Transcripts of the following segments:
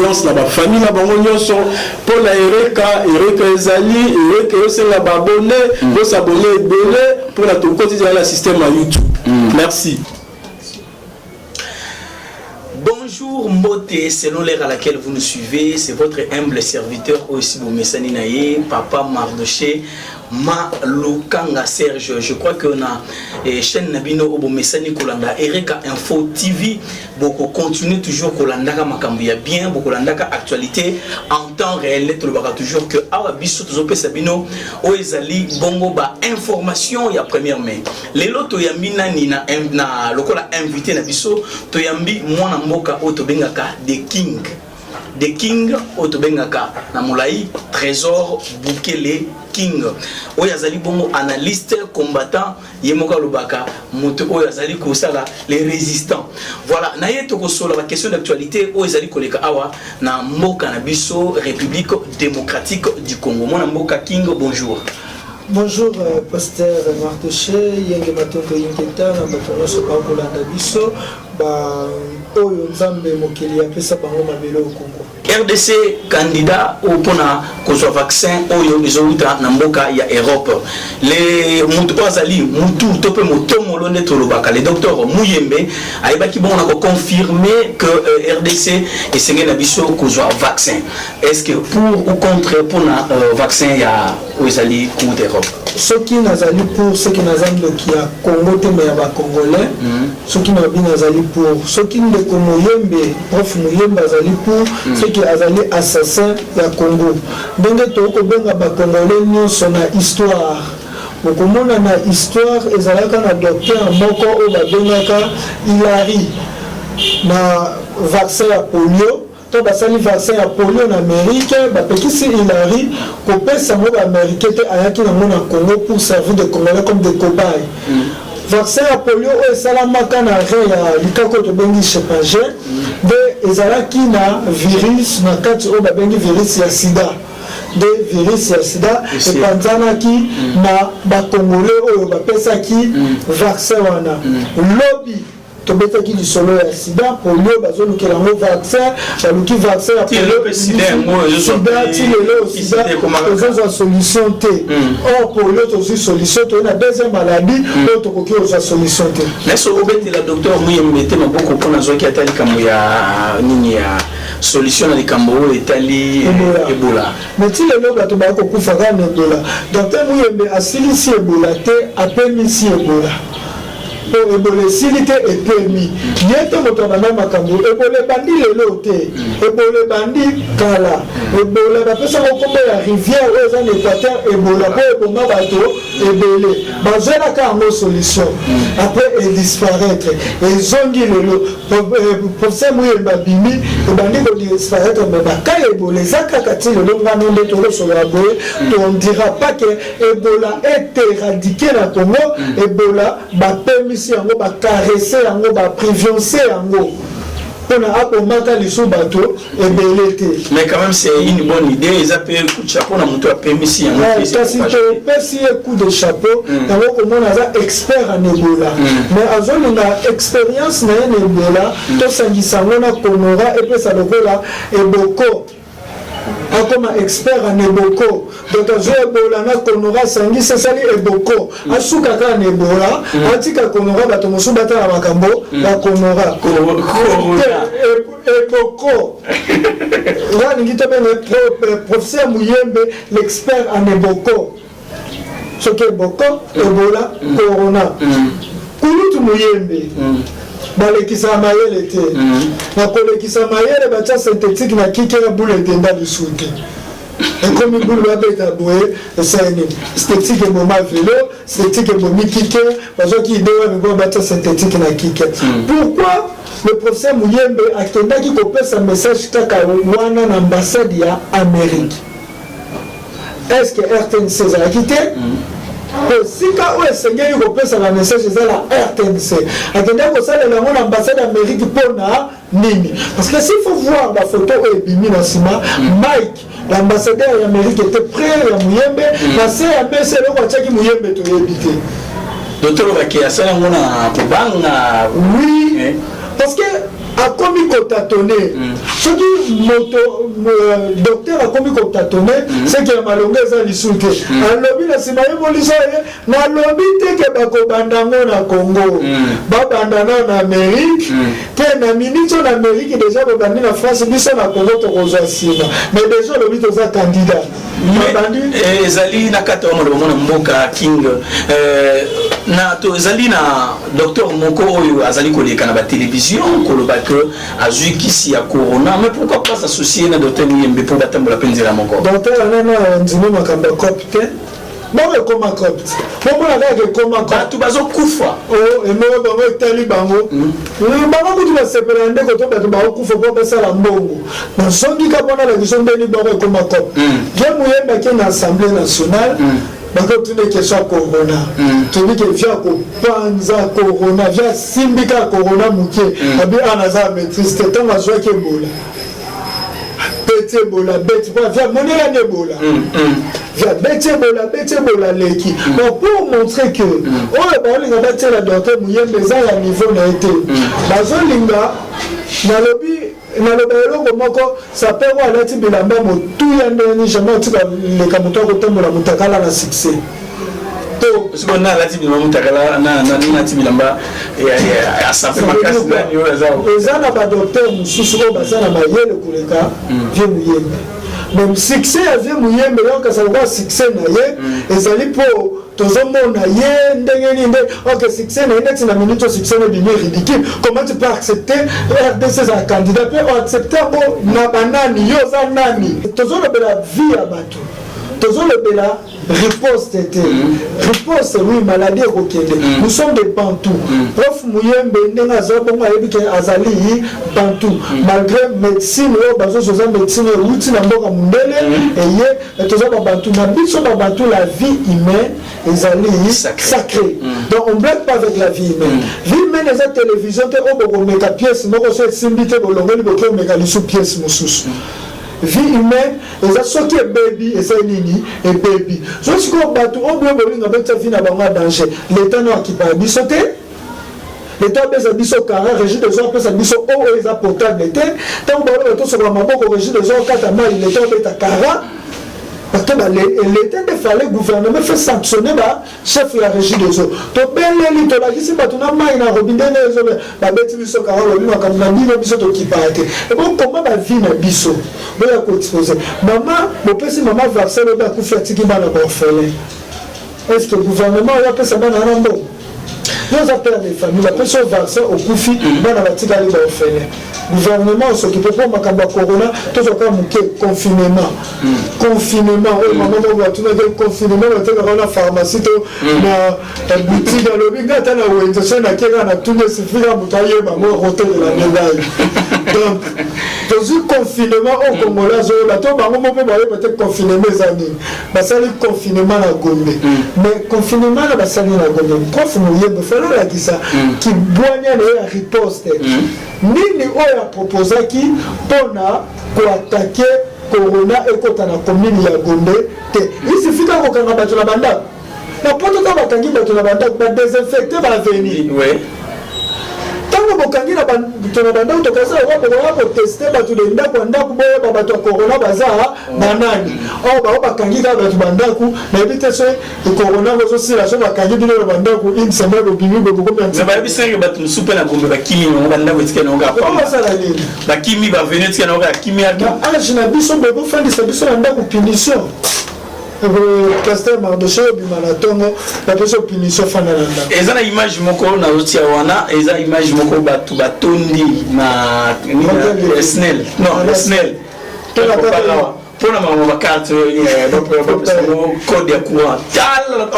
condoléances na ba famille na bango nyonso pour la Ereka ezali Ereka yosenga ba abonné pour s'abonner ebele pour la tokoti dans le système à YouTube. Merci. Bonjour Mbote, selon l'ère à laquelle vous nous suivez, c'est votre humble serviteur aussi Messani Naye, Papa Mardoché, Malukanga Serge. Je crois qu'on a chaîne Nabino Obo Messani Kolanda, Ereka Info TV, beaucoup continue toujours Kolanda Makambia bien, beaucoup Kolanda actualité en temps réel, tout le baka toujours que Awabiso Tozope Sabino, Oezali Bongo ba information ya première main. Les loto yambina ni na lokola invité na biso to yambi mwana mboka otobengaka The King otobengaka na Moulaï Trésor Bukele King oyazali bongo analyste combattant yemoka lobaka moto oyazali kosala les résistants. Voilà na yeto kosola la question d'actualité oyazali koleka awa na mboka na biso République démocratique du Congo. Mwana mboka King, bonjour. Bonjour, pasteur Mardoché, Yenge Matondo Yingeta, Namatono Sopakolanda Biso, Oyo Nzambe Mokeli Apesa Bango Mabelo au Congo. RDC candidat au pona kozwa vaccin Oyo Bizouta Namboka ya Europe. Les Mutuazali, Mutu Tope Motomo Londe Tolobaka, le docteur Mouyembe, Aïbaki bon a confirmé que RDC est Sengen Abiso kozwa vaccin. Est-ce que pour ou contre pour na vaccin ya Oizali Coup d'Europe? Ce qui n'a zali pour ceux qui n'a zali qui a Congo mais ya ba Congolais, ceux qui n'a bien zali pour ceux qui ne Mouyembe, prof Mouyembe zali pour ceux qui a zali assassin ya Congo. Donc toko benga ba Congolais ni son histoire. Mokomona na histoire ezalaka na docteur moko o ba bengaka Hilary na vaccin ya polio. To basali vaccin ya polio en Amérique, bapekisi Hilary kopesa mo ba américain te ayaki na mona Congo pour servir de Congolais comme des cobayes. Vaccin ya polio o esalamaka na re ya likako to bengi chepagé de ezalaki na virus na kati o ba bengi virus ya sida. De virus ya sida et panzanaki na ba Congolais oyo bapesaki vaccin wana. Lobby tobetaki lisolo ya sida polio bazolukela ngo vaccin baluki vaccin ya polio sida tilelo sida tozozwa solution te or polio tozwi solution to na deuxième maladie oyo tokoki ozwa solution te. Mais so obetela docteur Mouyembe te maboko mpona zoki atali kambo ya nini ya solution na likambo oyo etali Ebola. Mais tilelo bato bakokufa kaka na Ebola. Docteur Mouyembe asilisi Ebola te apemisi Ebola. Pour Ebola silité est permis. Niente motorana makambo. Ebola bandi lelo te. Ebola bandi kala. Ebola bapesa kokombe la rivière aux en Équateur. Ebola pour eboma bato ebele. Bazela ka ngo solution. Après elle disparaître. Et zongi lelo. Professeur Mouyemba bimi bandi ko disparaître mais ka Ebola zaka kati lelo ngano nde tolo solo aboye. On dira pas que Ebola est éradiqué na Congo. Ebola ba permis yango ba caresser yango ba prévenir yango pona akomaka liso bato ebelete. Mais quand même c'est une bonne idée, ils appellent coup de chapeau na moto a permis yango. Kasi to pesi coup de chapeau yango komona za expert en Ebola. Mais azolinga expérience na Ebola to sangisa ngona konora et puis ça lokola eboko comme expert en Eboko. Donc je Ebola na konora sangi sesali Eboko asuka ka na Ebola atika konora bato mosu bata na makambo na konora Eboko là ngito ben professeur Mouyembe l'expert en Eboko ce que Eboko Ebola corona kulutu Mouyembe balekisa mayele te na kolekisa mayele bacha synthétique na kikera boule tenda lisuki et comme boule ba beta boye c'est une synthétique et moment vélo synthétique et moment kike bazo ki idée ba bacha synthétique na kike. Pourquoi le professeur Mouyembe atendaki kopesa message kaka wana na ambassade ya Amérique? Est-ce que RTNC za quitté? Si quand on est engagé au peuple, ça va message c'est la RTNC. Attendez que ça le l'ambassade d'Amérique pour na nini. Parce que s'il faut voir la photo et Bimi Nassima, Mike, l'ambassadeur d'Amérique était prêt à Mouyembe, la CAB c'est le roi qui Mouyembe to éviter. Docteur Bakia, ça on a banga. Oui. Parce que akomi kotatone soki moto docteur akomi kotatone c'est que malonga eza lisu te alobi na nsima ye molisa ye nalobi te ke bakobandango na Congo babandana na Amérique te na minute na Amérique déjà babandi na France biso na Congo tokozwa nsima mais déjà olobi toza candidat ezali na kata wa maloba mona mboka king na to ezali na docteur moko oyo azali koleka na ba télévision koloba que azui kisi ya corona mais pourquoi pas s'associer na docteur Muyembe pour batambola penzela moko docteur anana ndimo makamba copte bon comme copte bon la que comme tu bazo kufa oh et moi bango tali bango bango kutu ba sepelande ko to bato ba kufa po pesa la mbongo na songi ka bona la vision beni bango comme copte je Muyembe qui na assemblée nationale bako tune kesho corona tuni ke via ko panza corona via simbika corona muke abi anaza maîtrise te tanga zwa ke bola bete bola bete kwa via monela ne bola via bete bola leki donc pour montrer que oh ba linga bate la docteur Muyembe za ya niveau na été bazo linga na lobi eloko moko sapero alati bilamba motu ya ndeni jamais tika leka moto akotambola mutakala na succès to siko na alati bilamba mutakala na bilamba ya sape makasi ndani yo eza na ba docteur mususu ko basana mayele kuleka vie Muyembe même succès ya vie Muyembe yoka sa kwa succès na ye ezali po tozomona ye ndenge ninde ok succès na index na minute succès na bini ridicule comment tu peux accepter RDC za candidat peut accepter bo na banani yo za nani tozolobela vie ya bato tozolobela riposte te riposte oui maladie kokende nous sommes des Bantous prof Muyembe ndenga za bongo ayebi ke azali Bantou malgré médecine o bazo zoza médecine outi na mboka mundele eye toza ba Bantou na biso ba Bantou la vie humaine ezali sacré donc on blague pas avec la vie humaine vie humaine eza télévision te o boko meka pièce moko so simbi te bolongoli boko meka lisu pièce mosusu vie humaine eza soki baby eza nini et baby so siko bato obyo bolinga beta vie na bango danger l'état no akipa biso te l'état beza biso kara régime de zone pesa biso o eza potable te tant balo to so ba maboko régime de zone kata mai l'état beta kara parce que l'état de fallait gouvernement fait sanctionner ba chef la régie des eaux to beleli to la kisi ba tuna mai na robindene ezo ba beti biso kara lo bino kamna bino biso to kipate et bon comment ba vie na biso boya ko exposer maman bo pesi maman vaccin ba ku fatiki ba na ba orphelin est-ce que le gouvernement va pesa ba na rambo nous appelons les familles la personne vaccin au kufi ba na batika li ba orphelin gouvernement s'occupe pas makamba corona tout ce comme confinement oh maman va tout le confinement va te dans la pharmacie na boutique à lobby ngata na wenzo na kera na tout le suffira mutaye bango roter de la médaille donc dans le confinement au Congolais la to bango mo pe ba peut-être confinement ezani basali confinement na Gombe mais confinement na basali na Gombe prof Muyembe fallait la kisa qui boanya na riposte nini oya proposaki pona koattaquer corona ekota na commune ya Gombe te isifika kokanga bato na banda na poto ta batangi bato na banda ba désinfecter ba venir oui tango bokangi na bato na banda utokaza ko tester bato de ndako ndako boya bato corona baza banani o bakangi ka bato bandaku na ebite so corona gozo sila so bakangi bino na bandaku une semaine obimi boko ko na ba bisenga bato supe na Gombe bakimi no banda wetika no ga pa ça la ligne bakimi ba venir tika no ga kimi aka age na biso bebo fandi sa biso na ndako punition pasteur Mardoché bimalatongo la personne punition fanalanda eza na image moko na rotia wana eza image moko batu batondi na snell non snell pona mama bakate code ya courant tala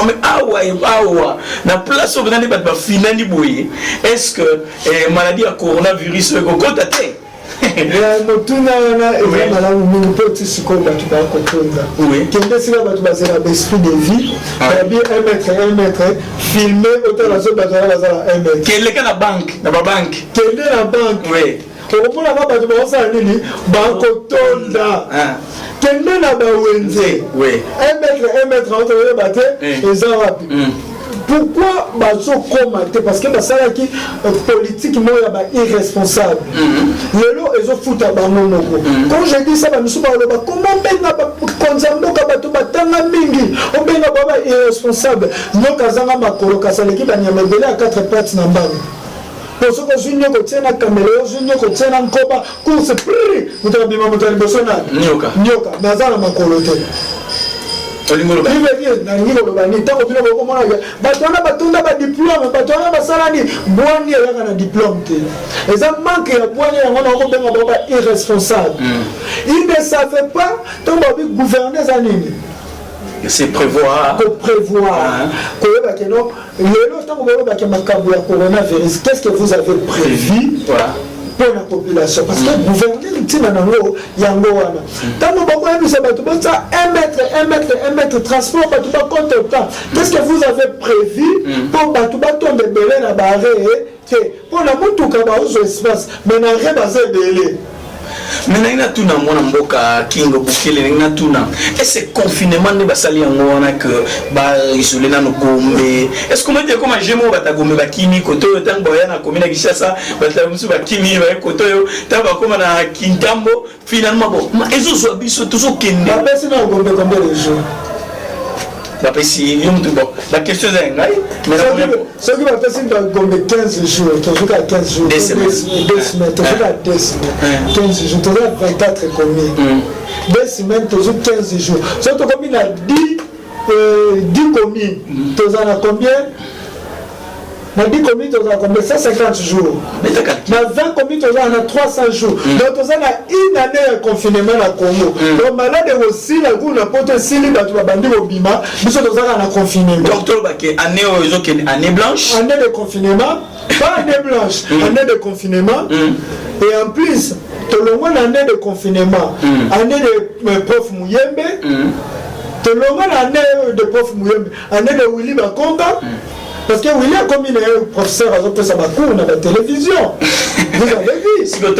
awa na place au nani bat finali boye est-ce que maladie ya coronavirus ko contacter motuna wana eza malamu mingi mpo ti sikoyo bato bakokonza kende sika bato bazela baesprit de vie babi 1 mètre filme otala so bato wana bazala 1 mètre keleka na banque na babanke kende na banque okomonaka bato bakosala nini bakotonda kende na bawenze 1 mètre otoyeba te eza wapi pourquoi bazokoma te parce que basalaki politique moya ba irresponsable lelo ezofuta bango moko quand je dis ça bamisu baloba comment benga bakonza mboka bato batanga mingi obenga baba irresponsable nyoka zanga makolo kasaleki banyama ebele à 4 pattes na mbango pour que je nyoko tiena caméra je nyoko tiena nkoba course prix mutabima mutali bosona nyoka nazala makolo te Olingolo ba. Na ngolo ba ni tango bino ko mona ga. Batona batunda ba diplôme, batona basala ni boani ya na diplôme te. Eza manque ya boani ya ngona ko benga ba irresponsable. Il ne savait pas tango bi gouverner za nini. C'est prévoir. Koyeba ke no, lelo tango ba ke makambo ya coronavirus, qu'est-ce que vous avez prévu? Voilà. Pour la population parce que gouverner ntina nango yango wana tango bako yebisa bato bota 1 mètre transport bato ba compte temps qu'est-ce que vous avez prévu pour bato batombe belé na barre te pour la mutuka ba uzo espace mais na reba za belé mais na tuna mwana mboka kingo bukele na tuna est-ce que confinement ne basali yango wana que ba isolé na Gombe est-ce que comment dire comment jemo batagombe bakini koto tango ya na komina Kishasa batamusu bakini ba koto yo taba koma na Kintambo finalement bon ezo zo biso toujours kende ba pesi na Gombe combien de jours d'après si la question est mais ce qui va passer dans Gombe 15 jours, toujours à 15 jours, 2 semaines, toujours à 2 semaines, 15 jours, toujours à 24 communes, 2 semaines, toujours 15 jours. Surtout comme il a 10 communes, toujours à combien? Na 10 communes, toujours à combien? 150 jours. Na 20 communes, toujours à 300 jours. Donc, toujours à une année de confinement à Congo. Donc, malade aussi, la goût n'a pas de sili, bah, tu vas bandir au bima, nous sommes toujours à confinement. Docteur Baké, année blanche? Année de confinement, pas année blanche, année de confinement. Et en plus, tout le monde année de confinement, année de prof Mouyembe, tout le monde année de prof Mouyembe, année de Willy Bakonga. Parce que William, comme il est professeur à Zopesabakou, on a la télévision. Vous avez vu? Si vous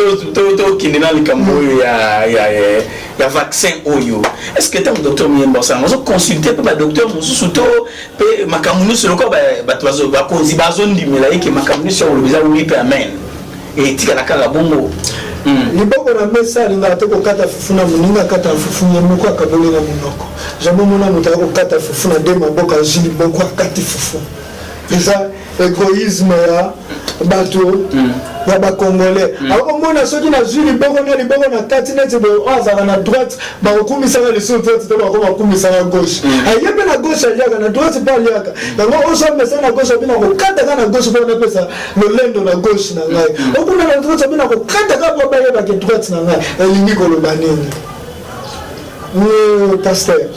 qui est dans le Cameroun, il y a vaccin Oyo. Est-ce que tu as un docteur Miyemba? On a consulté le docteur Moussouto, Makamouni sur le corps, tu vas conduire Bazon du Milaï qui est Makamouni sur le visage où il peut amener. Et tu as la carte bongo. Liboko na mesa linga te ko kata fufuna muninga kata fufunya moko akabole na munoko. Jambo mona mutako kata fufuna de maboka jili boko akati fufu. Eza égoïsme ya bato ya ba congolais alors mona soki na zuli liboko na kati neti bo azaka na droite ba kokumisa le sur droite to ba ko bakumisa na gauche ayebe na gauche aliaka na droite pas aliaka donc on so mesa na gauche bina ko kata na gauche pour na pesa le lendo na gauche na ngai okuna na droite bina ko kata ka ba yeba ke droite na ngai elingi ko lo banini ni pasteur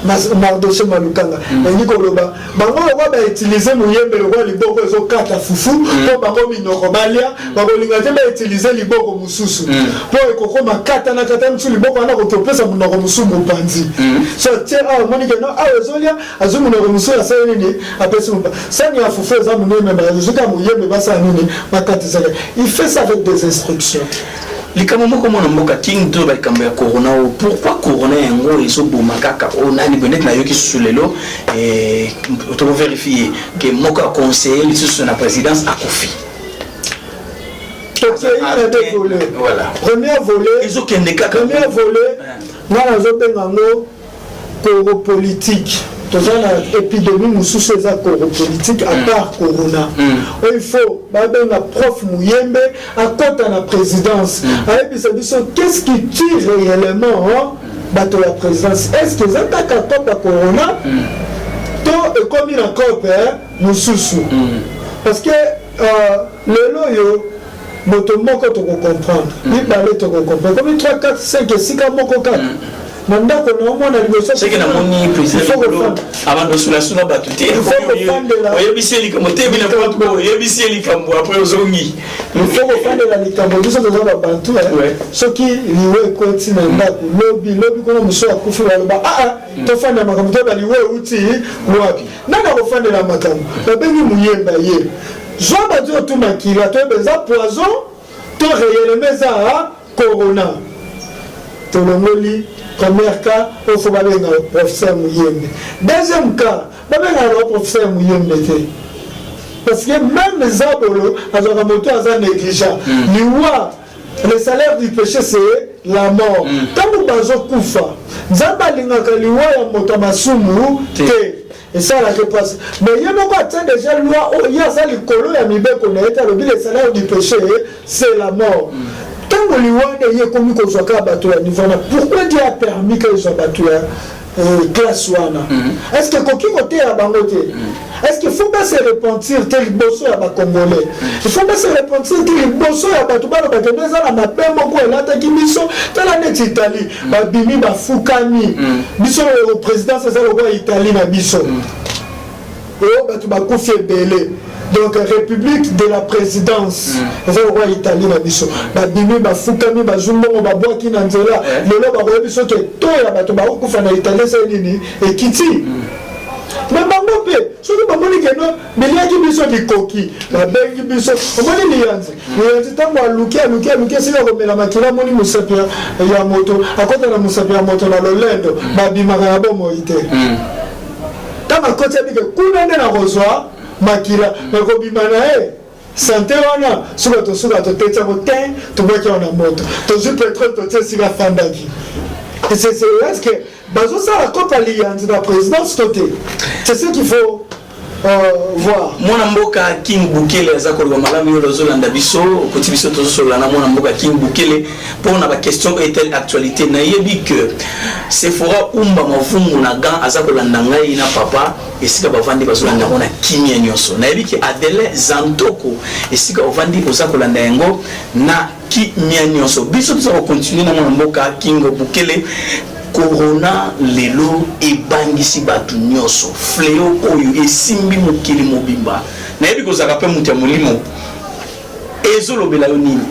Mardoché Malukanga Nikoloba bango ba utiliser Mouyembe le liboko zo kata fufu po bango minoko balia bango linga te ba utiliser liboko mususu po ekoko makata na kata mtu liboko ana ko topesa munoko mususu mopanzi so tiens ah monike no ah ezolia azumu munoko mususu ya sasa nini apesi mpa sani ya fufu za munene ba zuka Mouyembe basa nini makati zale il fait ça avec des instructions. Les Camerounais comme on a moqué King de Balcambia Corona, pourquoi Corona est un gros et so beau macaque, on a une bonne naïo qui sur les lots et on peut vérifier que Moka conseiller les sous la présidence à Kofi. Voilà. Premier volet. Ils ont qu'un des cas. Premier volet. Nous avons un politique. Dans l'épidémie, nous sommes politique à part Corona. Il faut un prof Mouyembe à côté de la présidence. Qu'est-ce qui tire réellement la présidence? Est-ce que vous êtes à côté de Corona? Tout est comme une copie, nous sommes. Parce que le loyo, notre mot que tu comprendre. Il parlait de comprendre. Comme 3, 4, 5 et 6 4. C'est que la président avant de sous la batute. Il faut ce qui lui continue lobby comme monsieur a couffé ah to fanda makambo to bali we uti wapi nana ko fanda la makambo ba bengi Mouyemba ye zo ba dio to makila to beza poison to réellement ça corona tolongoli premier cas il faut babenga professeur Muyembe. Deuxième cas babenga le professeur Muyembe parce que même les abolo azaka moto aza négligent liwa le salaire du péché c'est la mort tant bazo kufa nzamba lingaka liwa ya moto masumu te. Et ça la réponse. Mais il y a déjà une loi, il y a ça, les colons, il y a le salaire du péché, c'est la mort. Tant que il y a commis qu'on soit battu à niveau, pourquoi Dieu a permis qu'ils soient battus à classe 1? Est-ce que quelqu'un côté à Bangote? Est-ce qu'il faut pas se repentir tel bosso à Congolais? Il faut pas se repentir tel bosso à Batouba, parce que nous avons ma paix, mon coin, là, qui mission, dans la net Italie, Bimi, Bafoukani, mission au président, c'est ça le roi Italie, na mission. Et Batouba Koufi Belé. Donc, République de la présidence, c'est ça le roi Italie, na mission. Bimi, Bafoukani, Bazumbo, Baboaki, Nanzela, le lot, Baboaki, mission qui est tout, Batouba Koufi en Italie, c'est Nini, et Kiti. Mais bango pe soki bamoni ke no meliaki biso likoki babengi biso omoni liyanzi ntango aluki esika komela makila amoni mosapi ya moto akota na mosapi ya moto na lolendo babimaka ya bomoi te ntango akoti abike kuna nde na kozwa makila nakobima na ye santé wana suka totetia kote tobwaki wana moto tozwi petrole totie esika afandaki est-ce que ça la Coupe Alliance de la présidence côté. C'est ce qu'il faut voir. Mwana mboka King Bukele azakolo malamu yo Zolanda biso koti biso tozosola na mwana mboka King Bukele pour na ba question est actualité na yebi que Sephora umba mafungu na gan azakolanda ngai na papa esika bavandi bazolanda na kimia nyonso na yebi que Adele Zantoko esika ovandi ozakolanda yango na kimia nyonso biso tozako continuer na mwana mboka King Bukele. Corona lelo ebangisi batu nyonso fléau oyo esimbi mokili mobimba na yebi kozaka pe mutu ya molimo ezolobela yo nini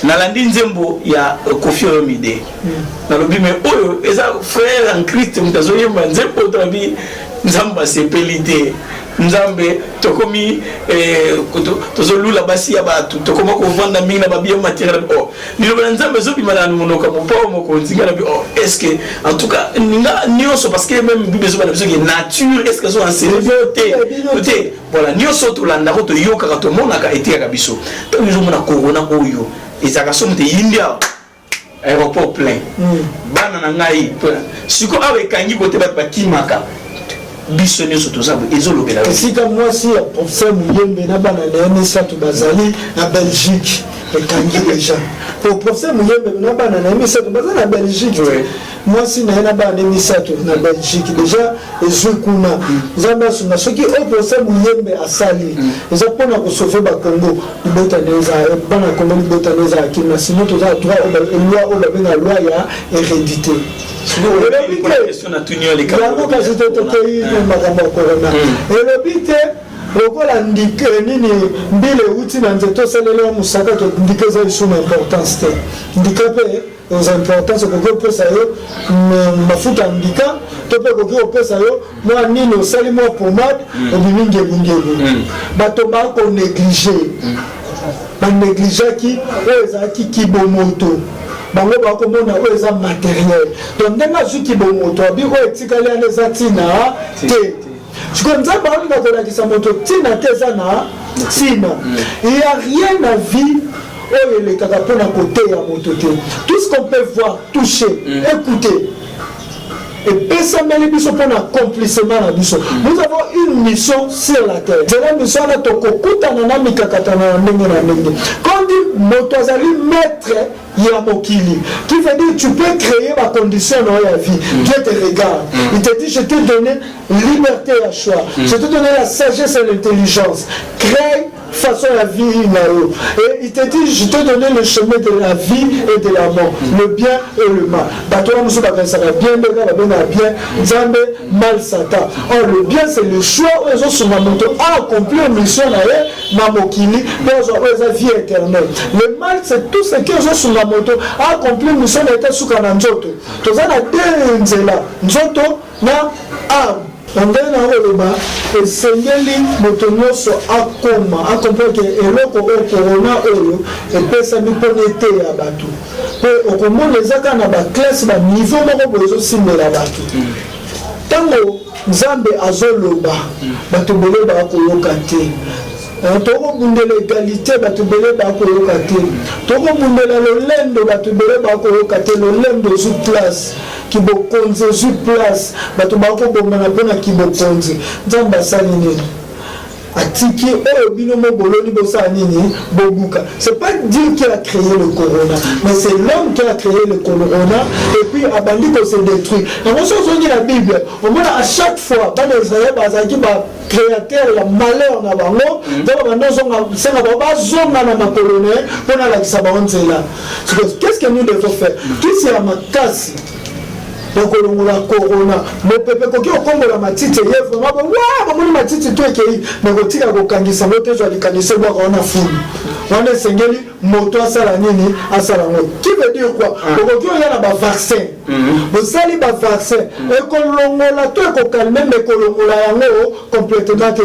nalandi nzembo ya Koffi Olomide nalobi me oyo eza frère en Christ mutu azoyemba nzembo tobi nzambe asepeli te nzambe tokomi tozolula basi ya batu tokoma kovanda mingi na babia matériel liloba nzambe ezobima na monoka mopao mokonzi ngana bi est-ce que en tout cas ninga nyonso parce que même bible ezobana biso que nature est-ce que so enseigné te voilà nyonso tolanda ko to yoka ka to monaka etiaka biso to bizomona corona oyo ezaka somo te India aéroport plein bana na ngai siko awe kangi kote bat bakimaka bisonné surtout ça ezolobela si comme moi si professeur Muyembe na bana na MSA bazali na Belgique et kangi déjà pour professeur Muyembe na bana na MSA bazali na Belgique moi si na bana na MSA na Belgique déjà ezokuna zamba suna soki au professeur Muyembe asali eza pona ko sauver ba Congo libota neza bana Congo libota neza akina sinon to za droit loi o la loi ya hérédité. Lokola ndike nini mbile uti na nzeto selele musaka to ndike za isu na importance te ndika pe aux importance ko pesa yo mafuta ndika to pe ko pesa yo moi nini osali moi pomade obiminge bungelu bato ba ko négliger ba négliger ki oza ki kibomoto bango bakomona oyo eza matériel donc ndenge azuki bomoto abiko etikali ane eza ntina te sikoyo nzambe aolinga kolakisa moto ntina te eza na ntina il y a rien à vie oyo elekaka mpona koteya moto te tout ce qu'on peut voir toucher écouter et pesameli biso mpona accomplissement na biso nous avons une mission sur la terre c'est la mission na tokokutana na mikakatana na ndenge na ndenge quand dit moto azali maître ya mokili qui veut dire tu peux créer ma condition dans la vie Dieu te regarde il te dit je t'ai donné liberté à choix je t'ai donné la sagesse et l'intelligence crée façon la vie là-haut et il te dit je t'ai donné le chemin de la vie et de la mort le bien et le mal bateau nous sommes bien bien Nzambe mal satan or le bien c'est le choix où ils ont sur ma moto à accomplir une mission na mokili dans la vie éternelle le mal c'est tout ce qu'ils ont sur la moto à accomplir une mission na été suka na nzoto tozana deux nzela nzoto na âme ondele na oloba esengeli moto nyonso akoma akomprendre ke eloko oyo corona oyo epesami mpona eteya bato mpe okomona eza kaka na baklasse baniveau moko boye ezosimbela bato ntango nzambe azoloba bato bele bakoyoka te tokobundela égalité bato bele bakoyoka te tokobundela lolendo bato bele bakoyoka te lolendo ezwi place kibokonzi ezwi place bato bakobomana mpona kibokonzi nzambe asali nini atiki oyo bino moboloni bosala nini bobuka. C'est pas Dieu qui a créé le corona, mais c'est l'homme qui a créé le corona et puis abandi ko se détruit. Et on se dit la Bible, au moins à chaque fois dans les Israël bazaki ba créateur la malheur na bango, donc maintenant on senga ba zonga na makolone pona la kisabanzela. Qu'est-ce que nous devons faire? Qui c'est la makasi? Donc on a corona mais pepe koki okongola matiti ye vraiment wa ba moni matiti to ekei mais kotika kokangisa moto zo alikangisa bwa ona fulu on est sengeli moto asala nini asala ngo qui veut dire quoi koki oya na ba vaccin vous sali ba vaccin et kolongola to ko calmer mais kolongola yango complètement que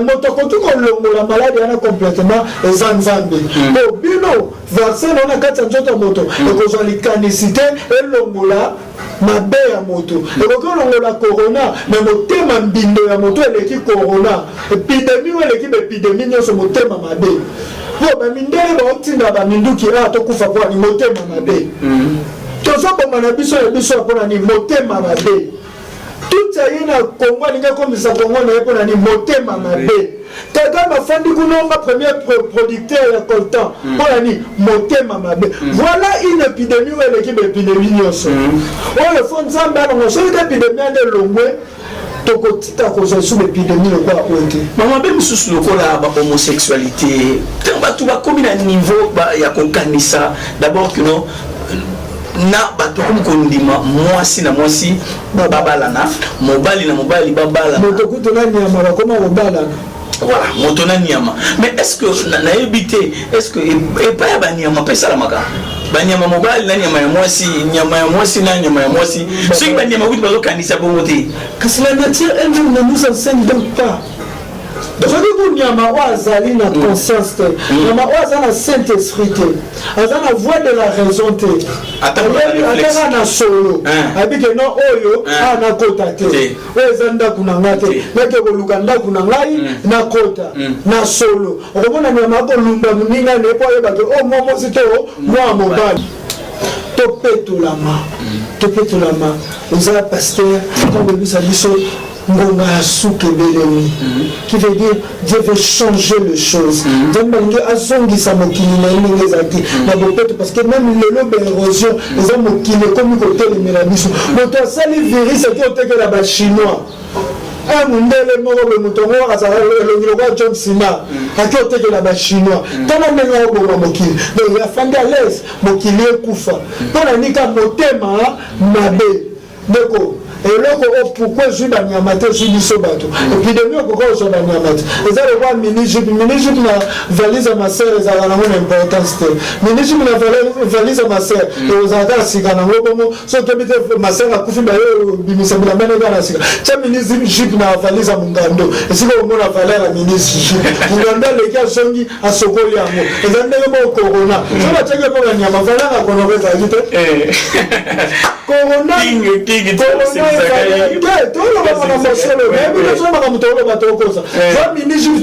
moto koki kolongola maladie yana complètement ezanzambe bo bino vaccin on a katsa nzoto moto et ko zo alikanisite elongola mabe ya moto ekoki olongola corona mais motema mbindo ya moto eleki corona epidemie eleki baepidemie nyonso motema mabe po bamindele baotinda baminduki tokufa mpona ni motema mabe tozoboma na biso ya biso mpona ni motema mabe tout aye na Congo alingi akomisa Congo na ye mpona ni motema mabe kaka bafandi kunonga premier producteur ya coltan mpona ni motema mabe. Voilà une épidémie oyo eleki baépidémie nyonso oyo fo nzambe alongo soki épidémie ande elongwe tokotika kozwa esu baépidémie lokola oyo te mamabe mosusu lokola bahomosexualité ntango bato bakomi na niveau ya kokanisa d'abord kino na bato komi kondima mwasi na mwasi babalana mobali na mobali babalana moto kutu na nyama bakoma kobalana. Voilà, motona nyama. Mais est-ce que na ebité, est-ce que et pas ba nyama pesa la maka. Ba nyama mobile na nyama ya mwasi na nyama ya mwasi. Ce qui ba nyama wuti bazo kanisa bongote. Parce que la nature elle-même ne nous enseigne donc pas. Donc on nyama wazali na conscience te. Nyama wazali na Saint-Esprit te. Azana voix de la raison te. Ataka na solo. Abike no oyo na kota te. Wezanda kunanga te. Meke bolukanda kunangai na kota na solo. Okomona nyama ko lumba muninga ne po yeba ke o momo sito moi mobali. Topetulama. Vous êtes pasteur quand vous avez dit Ngonga Suke Belemi, qui veut dire Dieu veut changer les choses. Parce que même le lobe érosion, les hommes qui ne comme côté les mélabis. Donc ça les virus c'est que la chinois. Un mundele moko be mutongo azala le John Cena akote que la chinois. Tana menga obo mokili. Donc ya fandi à l'aise mokili ekufa. Pona nika motema mabe. Deko et là pourquoi je dans nyamate je dis so bato épidémie pourquoi je dans nyamate et ça le voir mini-jupe na valise à ma sœur et ça a une importance mini-jupe na valise à ma sœur et aux agas sika na ngomo so que ma sœur a kufi ba yo bimisa bila mena na sika cha mini-jupe na valise à mungando et si on a valeur à mini-jupe mungando le kia songi a sokoli amo et ça ndenge mo corona so ba tenge ko nyama valeur à kono beta yite corona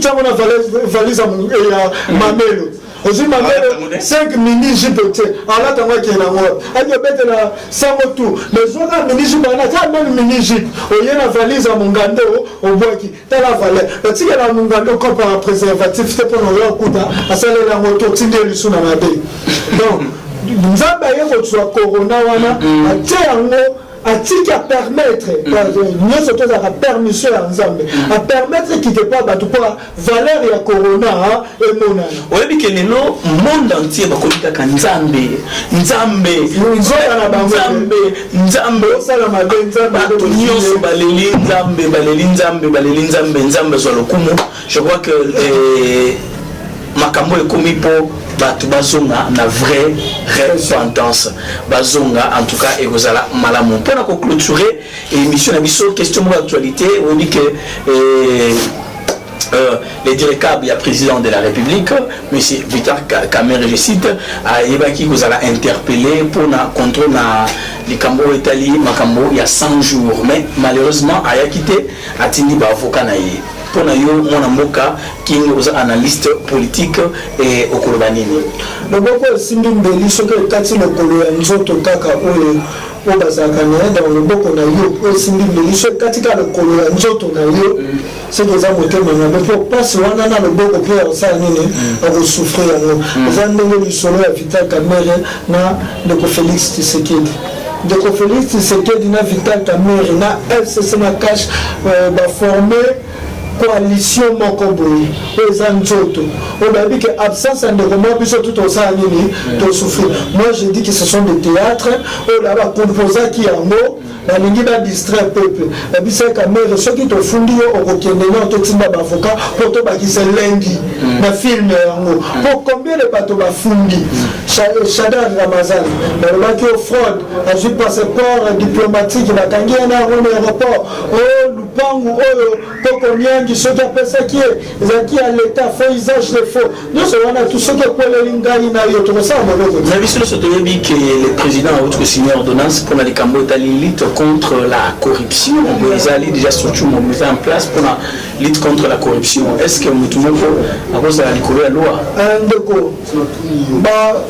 corona valise mamelo aussi mamelo 5 mini jipote ala tango ki na ngo ayo bete na sango tout les autres mini jipote na ta même mini jip oye na valise à mungando obwaki ta la valeur parce que la mungando comme par préservatif c'est pour nous kuta asala la moto tinde lisu na mabe donc nzamba yeko tswa corona wana atengo atiki à permettre nous sommes à permission à permettre qu'il te pas battu pour valeur ya corona et monana oyebi ke lelo monde entier bakomika ka nzambe sala mabenza bato nyonso baleli nzambe so lokumu. Je crois que makambo ekomi po batu bazonga na vraie repentance bazonga en tout cas ekozala malamu mpona ko clôturer émission na biso question d'actualité on dit que les directeurs du président de la République, M. Vital Kamerhe, je cite, qui vous a interpellé pour le contrôle du Cambo Italie, Makambo, il y a 100 jours. Mais malheureusement, il a quitté Atini Bavoka Naye. Pour nous, mon amoka, qui est analyste politique et au Kolobanini. Le beaucoup de Simbimbe, ce que Kati le Kolobanzo, Tokaka, au Bazakane, dans le beaucoup de Nayo, Simbimbe, ce Katika le Kolobanzo, Tonayo, c'est des amours, mais pour pas se rendre dans le beaucoup de pierre, ça, on va souffrir. Nous avons eu solo à Vital Kamerhe, na de Félix Tshisekedi. De Félix Tshisekedi, na Vital Kamerhe, na FCC, na cache, va former coalition Mokoboy, les Anjoto. On a dit que l'absence de romans, puis surtout au Sanini, de souffrir. Moi, je dis que ce sont des théâtres, on a composé qui en haut. La ligne va distraire le peuple. Et puis c'est quand même ceux qui te font dire au Rokende, non, tout le monde avocat, pour toi qui c'est lundi, le film pour combien de bateaux va fundi, Chadar Ramazan, le bateau fraude, a juste passeport diplomatique, il a tangué un aéroport, oh, Lupangu, oh, Pokonyan, qui ceux qui appellent ça qui est, ils qui à l'État, fait usage de faux. Nous, on a tous ceux qui appellent les Linga, il y a eu tout ça. Vous avez vu sur le Sotoyebi que le président a autre signé ordonnance pour les Cambodges l'élite contre la corruption. Ils allaient déjà structure mobilisée en place pour la lutte contre la corruption. Est-ce que nous tout le monde à cause de la loi? Ndeko, ba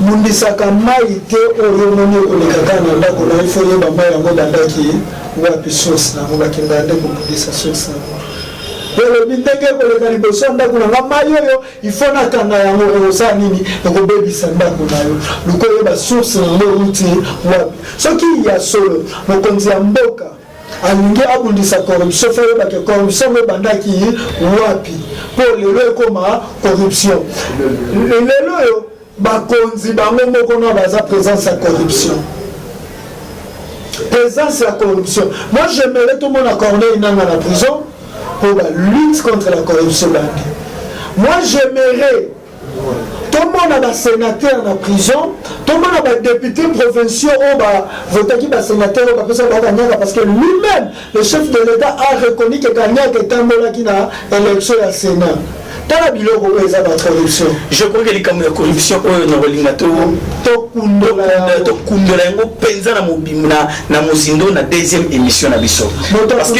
mundisaka mai te oyomoni okoleka na ndako na ifo yeba mai yango dandaki wapi source na ngoba kindande kubudisa source na le bindenge koleka liboso ndako na mai oyo ifo na kanga yango eosa nini ekobebisa ndako na yo lukoyeba source na ngo uti wapi soki ya solo mokonzi ya mboka alingi abundisa corruption fait ba que corruption me bandaki wapi pour lelo ekoma corruption lelo yo bakonzi bango moko na baza présence à corruption à corruption. Moi j'aimerais tout le monde accorder une à la prison pour la lutte contre la corruption. Moi j'aimerais tout le monde a un sénateur dans la prison, tout le monde a un député provincial qui a sénateur parce que lui-même, le chef de l'État, a reconnu que Kanyak est un mot qui a élection au Sénat. Je crois que les campagnes de corruption ont na mozindo na deuxième émission na biso parce que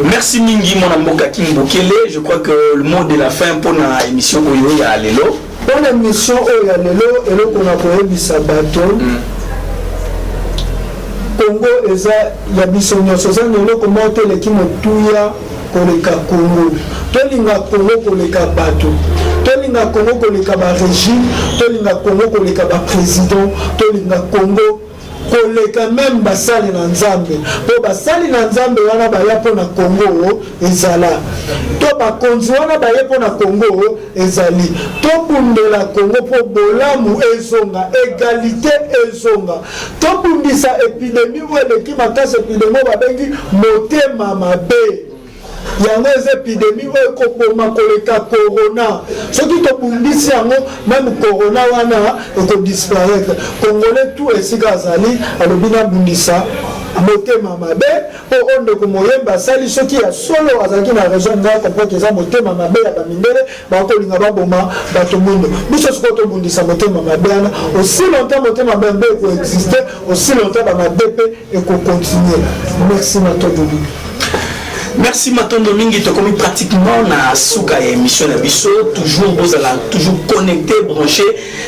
merci mingi mon amboka Kimbokele. Je crois que le mot de la fin pour la émission oyo ya lelo pour l'émission oyo ya lelo et le qu'on a pour bisabato Congo eza ya biso nyonso za lelo comment teleki motuya koleka Congo tolinga Congo koleka bato tolinga Congo koleka ba régime tolinga Congo koleka ba président tolinga Congo koleka même basali na nzambe po basali na nzambe wana baya pona Congo ezala to bakonzi wana baya pona Congo ezali to bundela Congo po bolamu ezonga égalité ezonga to bundisa épidémie ou eleki makasi épidémie babengi motema mabe yango eza épidémie oyo ekoboma koleka corona soki tobundisi yango même corona wana ekodisparaître congolais tout esika azali alobi nabundisa motema mabe po oyo ndeko moyemba asali soki ya solo azalaki na raison ngai comprendre eza motema mabe ya bamindele bakolinga baboma bato mwindo biso sikoyo tobundisa motema mabe wana aussi longtemps motema mabe ekoexiste aussi longtemps bamabe mpe ekocontinue. Merci Matodobi. Merci Matondo Mingi, tu as commis pratiquement na souka émission na biso, toujours vous allez toujours connecté, branché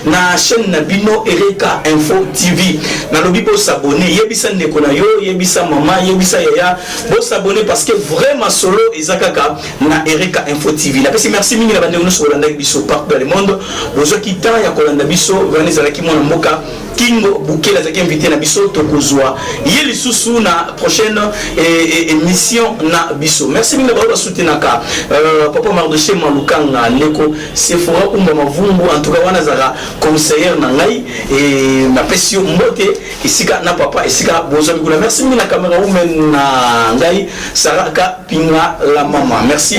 na chaîne Nabino Ereka Info TV. Na lobi pour s'abonner, yebisa ndeko na yo, yebisa maman, yebisa yaya, pour s'abonner parce que vraiment solo ezakaka na Ereka Info TV. La merci mingi na bande nous sur Holanda biso partout dans le monde. Bozo kita ya Holanda biso, venez à la ki mona moka Kingo Bukela zaki invité na biso tokozwa yeli susu na prochaine émission na biso. Merci mingi ba soutenaka papa Mardoché Malukanga Neko Sephora Umba Mavungu en tout cas wana zara conseiller na ngai et na pesio mbote isika na papa isika bozo mikula. Merci mingi na caméra woman na ngai Saraka Pinga la maman. Merci.